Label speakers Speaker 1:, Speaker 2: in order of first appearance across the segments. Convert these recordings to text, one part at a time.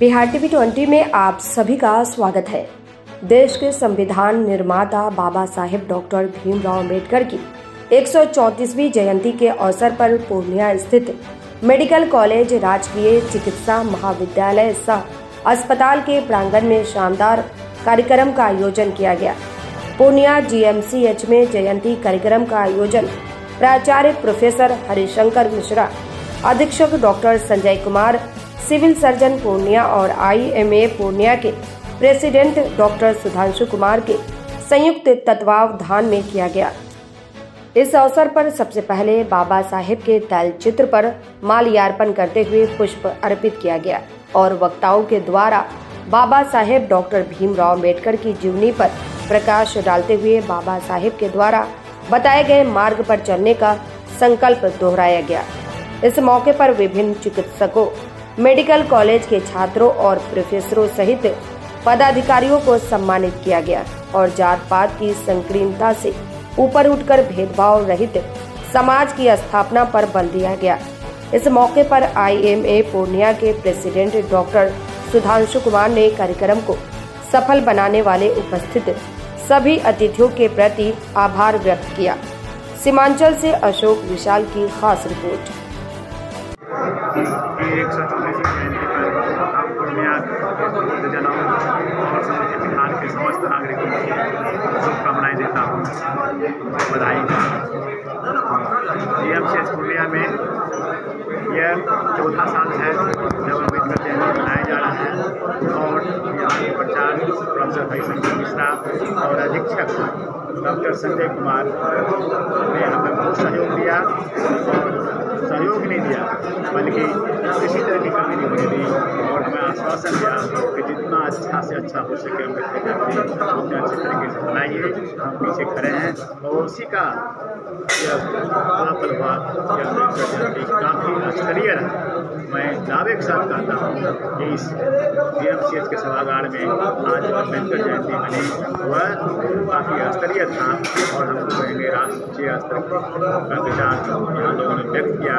Speaker 1: Bihar TV 20 में आप सभी का स्वागत है। देश के संविधान निर्माता बाबा साहेब डॉक्टर भीमराव अम्बेडकर की 134वीं जयंती के अवसर पर पूर्णिया स्थित मेडिकल कॉलेज राजकीय चिकित्सा महाविद्यालय सह अस्पताल के प्रांगण में शानदार कार्यक्रम का आयोजन किया गया। पूर्णिया GMCH में जयंती कार्यक्रम का आयोजन प्राचार्य प्रोफेसर हरिशंकर मिश्रा, अधीक्षक doctor Sanjay Kumar, civil surgeon Purnia और IMA पूर्णिया के प्रेसिडेंट डॉक्टर सुधांशु कुमार के संयुक्त तत्वावधान में किया गया। इस अवसर पर सबसे पहले बाबा साहेब के तैलचित्र पर माल्यार्पण करते हुए पुष्प अर्पित किया गया और वक्ताओं के द्वारा बाबा साहेब डॉक्टर भीमराव अम्बेडकर की जीवनी पर प्रकाश डालते हुए बाबा साहेब के द्वारा बताए गए मार्ग पर चलने का संकल्प दोहराया गया। इस मौके पर विभिन्न चिकित्सकों, मेडिकल कॉलेज के छात्रों और प्रोफेसरों सहित पदाधिकारियों को सम्मानित किया गया और जात पात की संकीर्णता से ऊपर उठकर भेदभाव रहित समाज की स्थापना पर बल दिया गया। इस मौके पर IMA पूर्णिया के प्रेसिडेंट डॉक्टर सुधांशु कुमार ने कार्यक्रम को सफल बनाने वाले उपस्थित सभी अतिथियों के प्रति आभार व्यक्त किया। सीमांचल से अशोक विशाल की खास रिपोर्ट।
Speaker 2: 134वीं जयंती पर पूर्णिया के जनों और समूचे बिहार के समस्त नागरिकों को शुभकामनाएं देता हूँ, बधाई। GMCH पूर्णिया में यह चौथा साल है जब अम्बेडकर जयंती मनाया जा रहा है और यहाँ के प्राचार्य प्रोफेसर हरिशंकर मिश्रा और अधीक्षक डॉक्टर संजय कुमार ने हमें बहुत सहयोग दिया और सहयोग नहीं दिया बल्कि किसी तरह की कमी नहीं होने दी और हमें आश्वासन दिया कि जितना अच्छा से अच्छा हो सके अम्बेडकर जयंती उतने अच्छे तरीके से मनाइए। हम पीछे खड़े हैं और उसी का बड़ा पलवा अम्बेडकर जयंती काफ़ी स्तरीय रहा। मैं दावे के साथ कहता हूँ कि इस GMCH के सभागार में आज अम्बेडकर जयंती मनी वह काफ़ी स्तरीय था और हम कहेंगे राष्ट्रीय स्तर का विचार यहाँ लोगों ने व्यक्त किया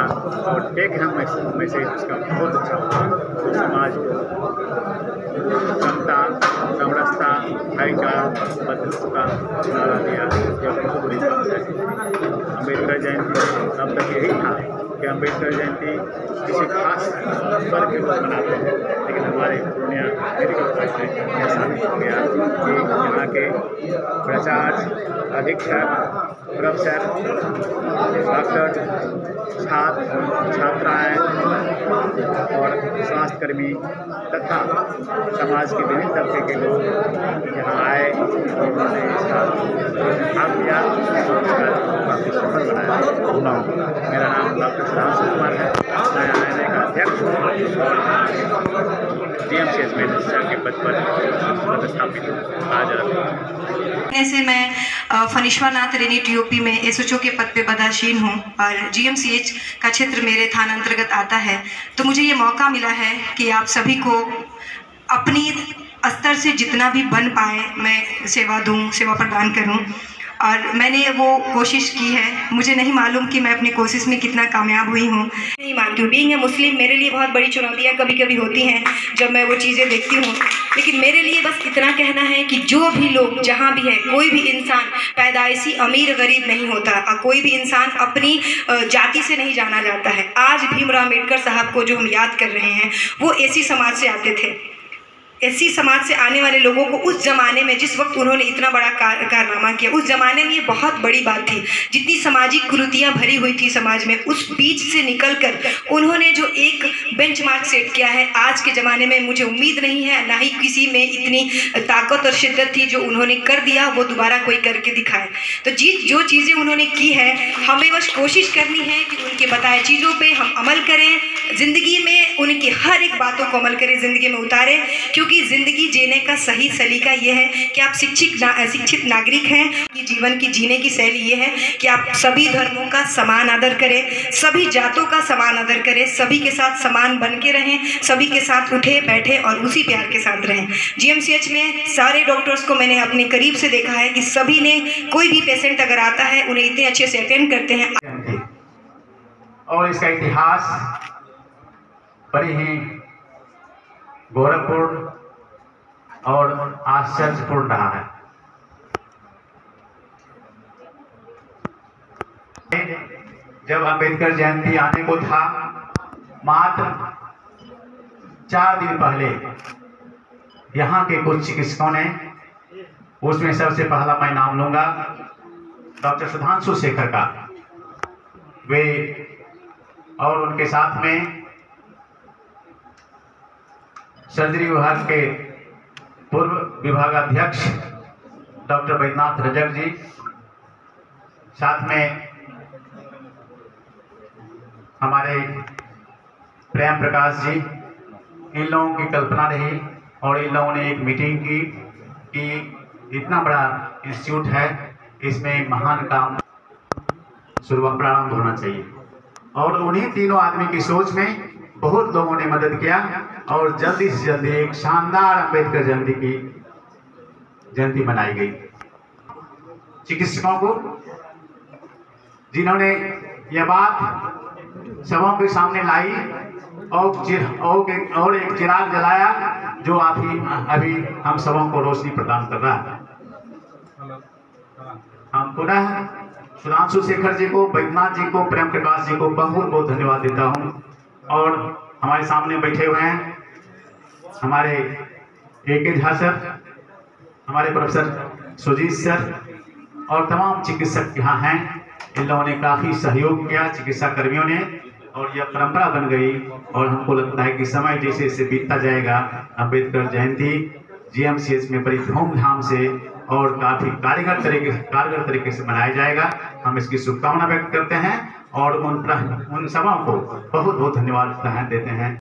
Speaker 2: और टेक हम मैसेज उसका बहुत अच्छा हुआ। तो समाज को क्षमता, समरसता, भाईचारा, बंधुत्व का दिया, यह बहुत बड़ी बात है। अम्बेडकर जयंती अब तक यही था कि अम्बेडकर जयंती किसी खास वर्ग के लोग मनाते हैं, लेकिन हमारे पूर्णिया मेडिकल कॉलेज में यह साबित हो गया कि यहाँ के प्राचार्य, अधीक्षक, प्रोफेसर, डॉक्टर, छात्र, छात्राएँ और स्वास्थ्यकर्मी तथा समाज के विभिन्न तबके के लोग यहाँ आए और उन्होंने इसका भाग लिया और इसका काफ़ी सफल बनाया। मेरा नाम डॉक्टर सुधांशु कुमार है, मैं IMA का अध्यक्ष हूँ और GMCH में के पद पर पदस्थापित हूँ। आज
Speaker 3: से मैं फनिश्वरनाथ रेनी TOP में SHO के पद पे पदासीन हूँ और GMCH का क्षेत्र मेरे थाना अंतर्गत आता है। तो मुझे ये मौका मिला है कि आप सभी को अपनी स्तर से जितना भी बन पाए मैं सेवा दूँ, सेवा प्रदान करूँ और मैंने वो कोशिश की है। मुझे नहीं मालूम कि मैं अपनी कोशिश में कितना कामयाब हुई हूँ। नहीं मानती हूँ, बीइंग ए मुस्लिम मेरे लिए बहुत बड़ी चुनौतियाँ कभी कभी होती हैं जब मैं वो चीज़ें देखती हूँ, लेकिन मेरे लिए बस इतना कहना है कि जो भी लोग जहाँ भी है, कोई भी इंसान पैदाइशी अमीर गरीब नहीं होता और कोई भी इंसान अपनी जाति से नहीं जाना जाता है। आज भीमराव अम्बेडकर साहब को जो हम याद कर रहे हैं वो SC समाज से आते थे। SC समाज से आने वाले लोगों को उस ज़माने में जिस वक्त उन्होंने इतना बड़ा कारनामा किया, उस ज़माने में ये बहुत बड़ी बात थी। जितनी सामाजिक कुरीतियाँ भरी हुई थी समाज में, उस बीच से निकलकर उन्होंने जो एक बेंचमार्क सेट किया है, आज के ज़माने में मुझे उम्मीद नहीं है, ना ही किसी में इतनी ताकत और शिद्दत थी जो उन्होंने कर दिया वो दोबारा कोई करके दिखाए। तो जो चीज़ें उन्होंने की है, हमें बस कोशिश करनी है कि उनके बताए चीज़ों पर हम अमल करें, ज़िंदगी में उनकी हर एक बातों को अमल करें, ज़िंदगी में उतारें। क्योंकि जिंदगी जीने का सही सलीका ये है कि आप शिक्षित नागरिक हैं। कि जीवन की जीने की शैली ये है कि आप सभी धर्मों का समान आदर करें, सभी जातों का समान आदर करें, सभी के साथ समान बन के रहें, सभी के साथ उठे बैठे और उसी प्यार के साथ रहें। GMCH में सारे डॉक्टर्स को मैंने अपने करीब से देखा है कि सभी ने, कोई भी पेशेंट अगर आता है उन्हें इतने अच्छे से अटेंड करते हैं
Speaker 2: और इसका इतिहास बड़े ही गौरवपूर्ण और आश्चर्यपूर्ण रहा है। जब अंबेडकर जयंती आने को था, मात्र 4 दिन पहले यहाँ के कुछ चिकित्सकों ने, उसमें सबसे पहला मैं नाम लूंगा डॉक्टर सुधांशु शेखर का, वे और उनके साथ में सर्जरी विभाग के पूर्व विभागाध्यक्ष डॉक्टर बैद्यनाथ रजक जी, साथ में हमारे प्रेम प्रकाश जी। इन लोगों की कल्पना रही और इन लोगों ने एक मीटिंग की कि इतना बड़ा इंस्टीट्यूट है, इसमें महान काम शुरुआत प्रारंभ होना चाहिए। और उन्हीं तीनों आदमी की सोच में बहुत लोगों ने मदद किया और जल्दी से जल्दी एक शानदार अंबेडकर जयंती मनाई गई। चिकित्सकों को, जिन्होंने यह बात सबों के सामने लाई और एक चिराग जलाया जो अभी हम सबों को रोशनी प्रदान कर रहा है। हम पुनः सुधांशु शेखर जी को, बैद्यनाथ जी को, प्रेम प्रकाश जी को बहुत बहुत धन्यवाद देता हूं। और हमारे सामने बैठे हुए हैं हमारे AK झा सर, हमारे प्रोफेसर सुजीत सर और तमाम चिकित्सक यहाँ हैं। इन लोगों ने काफ़ी सहयोग किया, चिकित्सा कर्मियों ने, और यह परंपरा बन गई। और हमको लगता है कि समय जैसे जैसे बीतता जाएगा, अंबेडकर जयंती GMCH में बड़ी धूमधाम से और काफ़ी कारगर तरीके से मनाया जाएगा। हम इसकी शुभकामना व्यक्त करते हैं और उन सबों को बहुत बहुत धन्यवाद देते हैं।